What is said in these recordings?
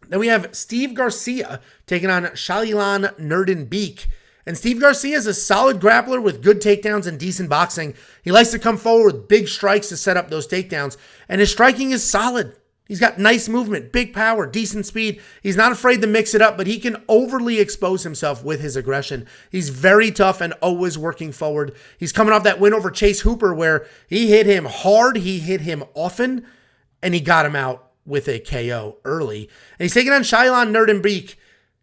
Then we have Steve Garcia taking on Shayilan Nuerdanbieke. And Steve Garcia is a solid grappler with good takedowns and decent boxing. He likes to come forward with big strikes to set up those takedowns. And his striking is solid. He's got nice movement, big power, decent speed. He's not afraid to mix it up, but he can overly expose himself with his aggression. He's very tough and always working forward. He's coming off that win over Chase Hooper where he hit him hard, he hit him often, and he got him out with a KO early. And he's taking on Shayilan Nuerdanbieke.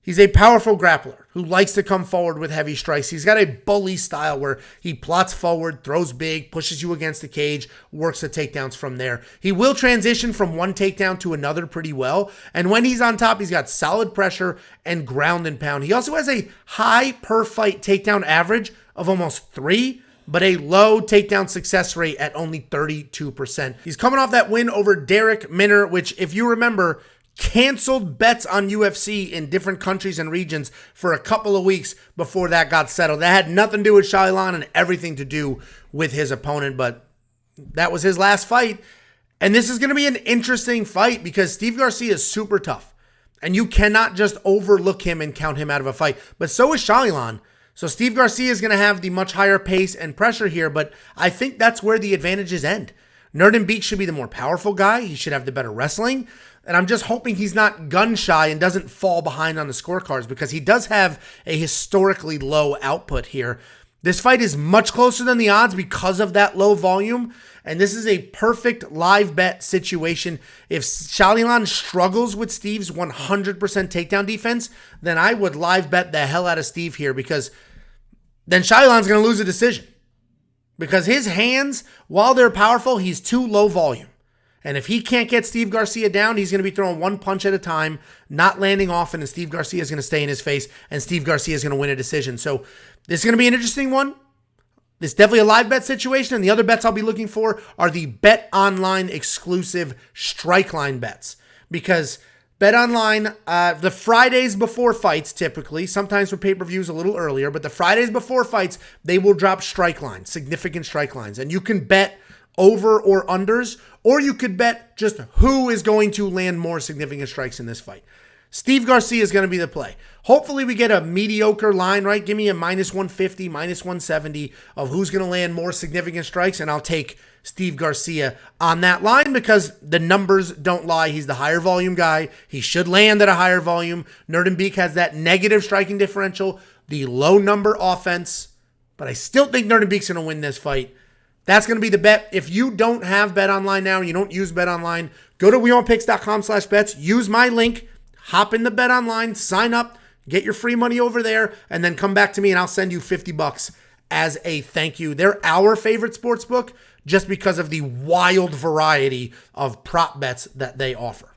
He's a powerful grappler who likes to come forward with heavy strikes. He's got a bully style where he plots forward, throws big, pushes you against the cage, works the takedowns from there. He will transition from one takedown to another pretty well. And when he's on top, he's got solid pressure and ground and pound. He also has a high per fight takedown average of almost 3, but a low takedown success rate at only 32%. He's coming off that win over Darrick Minner, which, if you remember, canceled bets on UFC in different countries and regions for a couple of weeks before that got settled. That had nothing to do with Shayilan and everything to do with his opponent, but that was his last fight. And this is going to be an interesting fight because Steve Garcia is super tough, and you cannot just overlook him and count him out of a fight. But so is Shayilan. So Steve Garcia is going to have the much higher pace and pressure here, but I think that's where the advantages end. Nuerdanbieke should be the more powerful guy. He should have the better wrestling. And I'm just hoping he's not gun shy and doesn't fall behind on the scorecards because he does have a historically low output here. This fight is much closer than the odds because of that low volume. And this is a perfect live bet situation. If Shayilan struggles with Steve's 100% takedown defense, then I would live bet the hell out of Steve here because then Shayilan's going to lose a decision. Because his hands, while they're powerful, he's too low volume. And if he can't get Steve Garcia down, he's going to be throwing one punch at a time, not landing often, and Steve Garcia is going to stay in his face, and Steve Garcia is going to win a decision. So this is going to be an interesting one. This is definitely a live bet situation, and the other bets I'll be looking for are the Bet Online exclusive strike line bets. Because Bet Online, the Fridays before fights typically, sometimes for pay-per-views a little earlier, but the Fridays before fights, they will drop strike lines, significant strike lines. And you can bet over or unders, or you could bet just who is going to land more significant strikes in this fight. Steve Garcia is going to be the play. Hopefully we get a mediocre line, right? Give me a minus 150, minus 170 of who's going to land more significant strikes, and I'll take Steve Garcia on that line because the numbers don't lie. He's the higher volume guy. He should land at a higher volume. Nuerdanbieke has that negative striking differential, the low number offense, but I still think Nuerdanbieke's going to win this fight. That's going to be the bet. If you don't have Bet Online now, you don't use Bet Online, go to WeWantPicks.com/bets, use my link, hop in the Bet Online, sign up, get your free money over there, and then come back to me and I'll send you $50 as a thank you. They're our favorite sports book just because of the wild variety of prop bets that they offer.